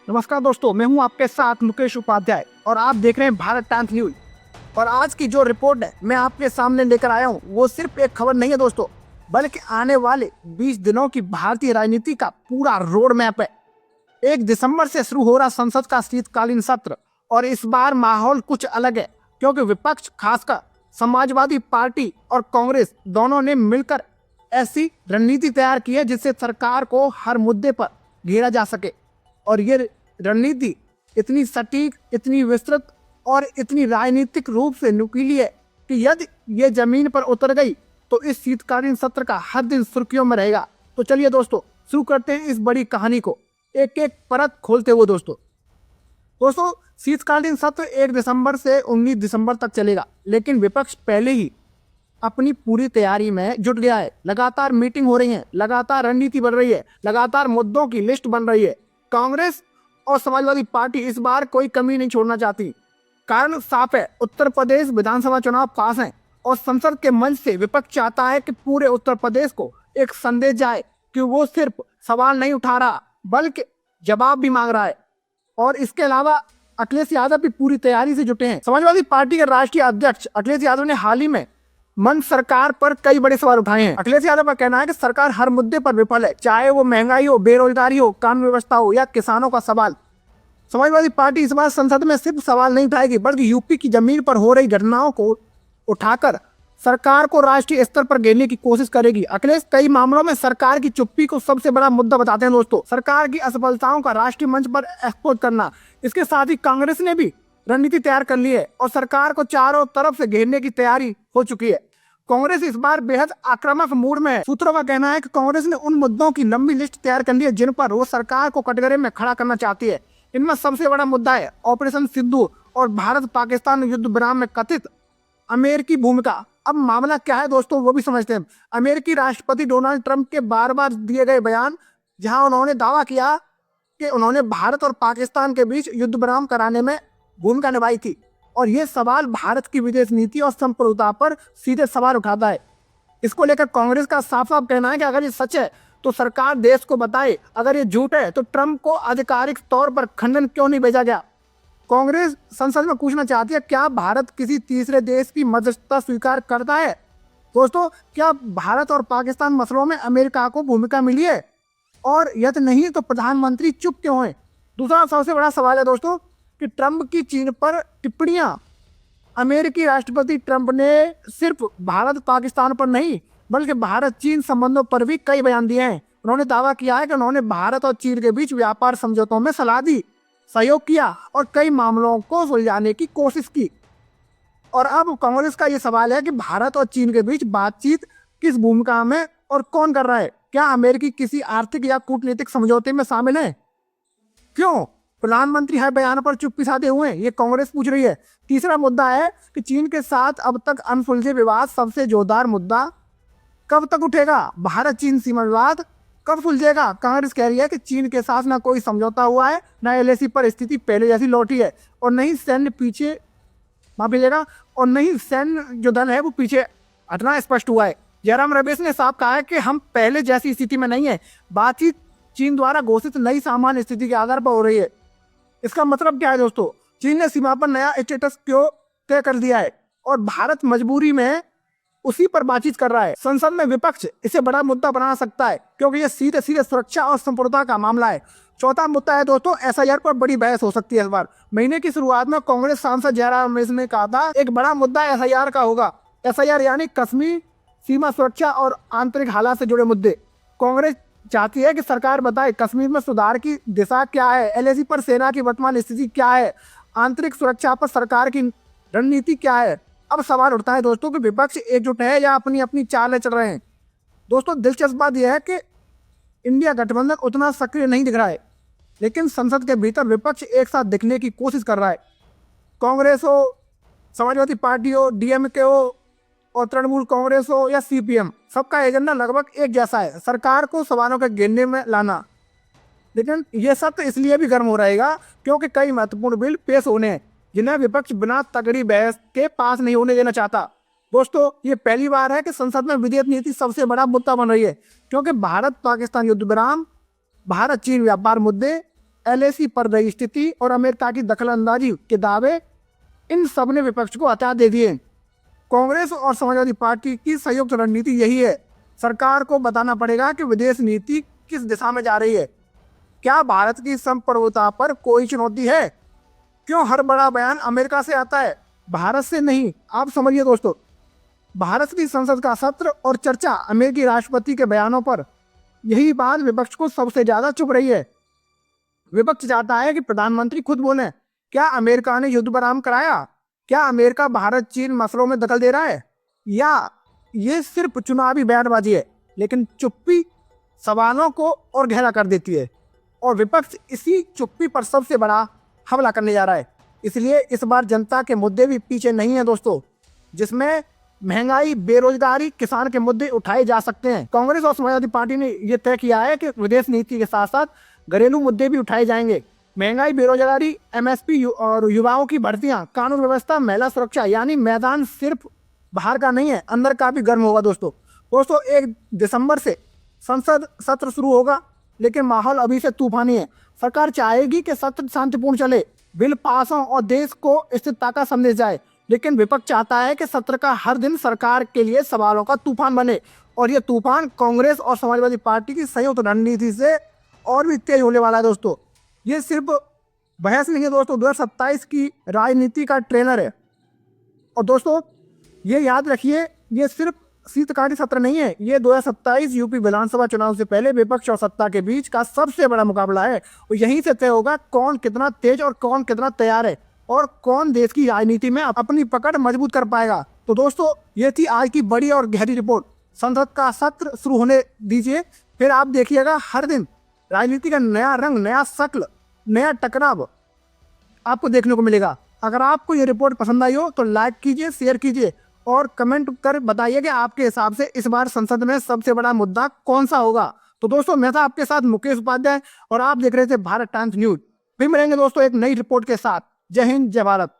नमस्कार दोस्तों, मैं हूं आपके साथ मुकेश उपाध्याय और आप देख रहे हैं भारत टाइम्स न्यूज। और आज की जो रिपोर्ट है मैं आपके सामने लेकर आया हूं वो सिर्फ एक खबर नहीं है दोस्तों, बल्कि आने वाले 20 दिनों की भारतीय राजनीति का पूरा रोड मैप है। 1 दिसंबर से शुरू हो रहा संसद का शीतकालीन सत्र, और इस बार माहौल कुछ अलग है क्योंकि विपक्ष, खासकर समाजवादी पार्टी और कांग्रेस, दोनों ने मिलकर ऐसी रणनीति तैयार की है जिससे सरकार को हर मुद्दे पर घेरा जा सके। और ये रणनीति इतनी सटीक, इतनी विस्तृत और इतनी राजनीतिक रूप से नुकीली है कि यदि ये जमीन पर उतर गई तो इस शीतकालीन सत्र का हर दिन सुर्खियों में रहेगा। तो चलिए दोस्तों, शुरू करते हैं इस बड़ी कहानी को, एक एक परत खोलते हुए। दोस्तों, शीतकालीन सत्र 1 दिसंबर से 19 दिसंबर तक चलेगा, लेकिन विपक्ष पहले ही अपनी पूरी तैयारी में जुट गया है। लगातार मीटिंग हो रही है, लगातार रणनीति बन रही है, लगातार मुद्दों की लिस्ट बन रही है। कांग्रेस और समाजवादी पार्टी इस बार कोई कमी नहीं छोड़ना चाहती। कारण साफ है, उत्तर प्रदेश विधानसभा चुनाव पास है और संसद के मंच से विपक्ष चाहता है कि पूरे उत्तर प्रदेश को एक संदेश जाए कि वो सिर्फ सवाल नहीं उठा रहा बल्कि जवाब भी मांग रहा है। और इसके अलावा अखिलेश यादव भी पूरी तैयारी से जुटे हैं। समाजवादी पार्टी के राष्ट्रीय अध्यक्ष अखिलेश यादव ने हाल ही में मन सरकार पर कई बड़े सवाल उठाए हैं। अखिलेश यादव का कहना है कि सरकार हर मुद्दे पर विफल है, चाहे वो महंगाई हो, बेरोजगारी हो, कानून व्यवस्था हो या किसानों का सवाल। समाजवादी पार्टी इस बार संसद में सिर्फ सवाल नहीं उठाएगी बल्कि यूपी की जमीन पर हो रही घटनाओं को उठाकर सरकार को राष्ट्रीय स्तर पर घेरने की कोशिश करेगी। अखिलेश कई मामलों में सरकार की चुप्पी को सबसे बड़ा मुद्दा बताते हैं। दोस्तों, सरकार की असफलताओं का राष्ट्रीय मंच पर एक्सपोज करना। इसके साथ ही कांग्रेस ने भी रणनीति तैयार कर ली है और सरकार को चारों तरफ से घेरने की तैयारी हो चुकी है। कांग्रेस इस बार बेहद आक्रामक मूड में है। सूत्रों का कहना है कि कांग्रेस ने उन मुद्दों की लंबी लिस्ट तैयार कर ली है जिन पर वो सरकार को कटघरे में खड़ा करना चाहती है। इनमें सबसे बड़ा मुद्दा है ऑपरेशन सिंधु और भारत पाकिस्तान युद्ध विराम में कथित अमेरिकी भूमिका। अब मामला क्या है दोस्तों, वो भी समझते हैं। अमेरिकी राष्ट्रपति डोनाल्ड ट्रंप के बार बार दिए गए बयान, जहां उन्होंने दावा किया कि उन्होंने भारत और पाकिस्तान के बीच युद्ध विराम कराने में भूमिका निभाई थी, और यह सवाल भारत की विदेश नीति और संप्रभुता पर सीधे सवाल उठाता है। इसको लेकर कांग्रेस का साफ साफ कहना है कि अगर ये सच है तो सरकार देश को बताए, अगर ये झूठ है तो ट्रंप को आधिकारिक तौर पर खंडन क्यों नहीं भेजा गया। कांग्रेस संसद में पूछना चाहती है, क्या भारत किसी तीसरे देश की मध्यस्थता स्वीकार करता है। दोस्तों, क्या भारत और पाकिस्तान मसलों में अमेरिका को भूमिका मिली है, और यदि नहीं तो प्रधानमंत्री चुप क्यों है। दूसरा सबसे बड़ा सवाल है दोस्तों कि ट्रंप की चीन पर टिप्पणियां। अमेरिकी राष्ट्रपति ट्रंप ने सिर्फ भारत पाकिस्तान पर नहीं बल्कि भारत चीन संबंधों पर भी कई बयान दिए हैं। उन्होंने दावा किया है कि उन्होंने भारत और चीन के बीच व्यापार समझौतों में सलाह दी, सहयोग किया और कई मामलों को सुलझाने की कोशिश की। और अब कांग्रेस का ये सवाल है कि भारत और चीन के बीच बातचीत किस भूमिका में और कौन कर रहा है। क्या अमेरिकी किसी आर्थिक या कूटनीतिक समझौते में शामिल है। क्यों प्रधानमंत्री हर बयान पर चुप्पी साधे हुए हैं, ये कांग्रेस पूछ रही है। तीसरा मुद्दा है कि चीन के साथ अब तक अनसुलझे विवाद, सबसे जोरदार मुद्दा कब तक उठेगा। भारत चीन सीमा विवाद कब सुलझेगा। कांग्रेस कह रही है कि चीन के साथ ना कोई समझौता हुआ है, ना एलएसी पर स्थिति पहले जैसी लौटी है, और नहीं सैन्य पीछे भेजेगा, और नहीं सैन्य जो दल है वो पीछे हटना स्पष्ट हुआ है। जयराम रमेश ने साफ कहा है कि हम पहले जैसी स्थिति में नहीं है। बातचीत चीन द्वारा घोषित नई सामान्य स्थिति के आधार पर हो रही है। इसका मतलब क्या है दोस्तों, चीन ने सीमा पर नया स्टेटस क्यों तय कर दिया है और भारत मजबूरी में उसी पर बातचीत कर रहा है। संसद में विपक्ष इसे बड़ा मुद्दा बना सकता है क्योंकि यह सीधे सीधे सुरक्षा और संप्रभुता का मामला है। चौथा मुद्दा है दोस्तों, एसआईआर पर बड़ी बहस हो सकती है। इस बार महीने की शुरुआत में कांग्रेस सांसद जयराम रमेश ने कहा था एक बड़ा मुद्दा एसआईआर का होगा। एसआईआर यानी कश्मीर, सीमा सुरक्षा और आंतरिक हालात से जुड़े मुद्दे। कांग्रेस चाहती है कि सरकार बताए कश्मीर में सुधार की दिशा क्या है, एलएसी पर सेना की वर्तमान स्थिति क्या है, आंतरिक सुरक्षा पर सरकार की रणनीति क्या है। अब सवाल उठता है दोस्तों कि विपक्ष एकजुट है या अपनी अपनी चालें चल रहे हैं। दोस्तों, दिलचस्प बात यह है कि इंडिया गठबंधन उतना सक्रिय नहीं दिख रहा है, लेकिन संसद के भीतर विपक्ष एक साथ दिखने की कोशिश कर रहा है। कांग्रेस हो, समाजवादी पार्टी हो, डीएमके हो और तृणमूल कांग्रेस हो या सीपीएम, सबका एजेंडा लगभग एक जैसा है, सरकार को सवालों के घेरने में लाना। लेकिन यह सत्र इसलिए भी गर्म हो रहेगा क्योंकि कई महत्वपूर्ण बिल पेश होने हैं जिन्हें विपक्ष बिना तगड़ी बहस के पास नहीं होने देना चाहता। दोस्तों, ये पहली बार है कि संसद में विदेश नीति सबसे बड़ा मुद्दा बन रही है क्योंकि भारत पाकिस्तान युद्ध विराम, भारत चीन व्यापार मुद्दे, एलएसी पर रही स्थिति और अमेरिका की दखलंदाजी के दावे, इन सब ने विपक्ष को हथियार दे दिए। कांग्रेस और समाजवादी पार्टी की संयुक्त रणनीति यही है। सरकार को बताना पड़ेगा कि विदेश नीति किस दिशा में जा रही है। क्या भारत की संप्रभुता पर कोई चुनौती है? क्यों हर बड़ा बयान अमेरिका से आता है, भारत से नहीं? आप समझिए दोस्तों, भारत की संसद का सत्र और चर्चा अमेरिकी राष्ट्रपति के बयानों पर, यही बात विपक्ष को सबसे ज्यादा चुभ रही है। विपक्ष चाहता है कि प्रधानमंत्री खुद बोले, क्या अमेरिका ने युद्ध विराम कराया? क्या अमेरिका भारत चीन मसलों में दखल दे रहा है, या ये सिर्फ चुनावी बयानबाजी है? लेकिन चुप्पी सवालों को और गहरा कर देती है और विपक्ष इसी चुप्पी पर सबसे बड़ा हमला करने जा रहा है। इसलिए इस बार जनता के मुद्दे भी पीछे नहीं है दोस्तों, जिसमें महंगाई, बेरोजगारी, किसान के मुद्दे उठाए जा सकते हैं। कांग्रेस और समाजवादी पार्टी ने यह तय किया है कि विदेश नीति के साथ साथ घरेलू मुद्दे भी उठाए जाएंगे। महंगाई, बेरोजगारी, एमएसपी और युवाओं की भर्तियां, कानून व्यवस्था, महिला सुरक्षा, यानी मैदान सिर्फ बाहर का नहीं है, अंदर का भी गर्म होगा दोस्तों। 1 दिसंबर से संसद सत्र शुरू होगा, लेकिन माहौल अभी से तूफानी है। सरकार चाहेगी कि सत्र शांतिपूर्ण चले, बिल पास हो और देश को स्थिरता का संदेश जाए, लेकिन विपक्ष चाहता है कि सत्र का हर दिन सरकार के लिए सवालों का तूफान बने, और ये तूफान कांग्रेस और समाजवादी पार्टी की संयुक्त रणनीति से और भी तेज होने वाला है दोस्तों। ये सिर्फ बहस नहीं है दोस्तों, 2027 की राजनीति का ट्रेलर है। और दोस्तों ये याद रखिए, ये सिर्फ शीतकालीन सत्र नहीं है, ये 2027 यूपी विधानसभा चुनाव से पहले विपक्ष और सत्ता के बीच का सबसे बड़ा मुकाबला है। और यहीं से तय होगा कौन कितना तेज और कौन कितना तैयार है, और कौन देश की राजनीति में अपनी पकड़ मजबूत कर पाएगा। तो दोस्तों ये थी आज की बड़ी और गहरी रिपोर्ट। संसद का सत्र शुरू होने दीजिए, फिर आप देखिएगा हर दिन राजनीति का नया रंग, नया शक्ल, नया टकराव आपको देखने को मिलेगा। अगर आपको ये रिपोर्ट पसंद आई हो तो लाइक कीजिए, शेयर कीजिए और कमेंट कर बताइए कि आपके हिसाब से इस बार संसद में सबसे बड़ा मुद्दा कौन सा होगा। तो दोस्तों मैं था आपके साथ मुकेश उपाध्याय और आप देख रहे थे भारत टाइम्स न्यूज। फिर मिलेंगे दोस्तों एक नई रिपोर्ट के साथ। जय हिंद, जय भारत।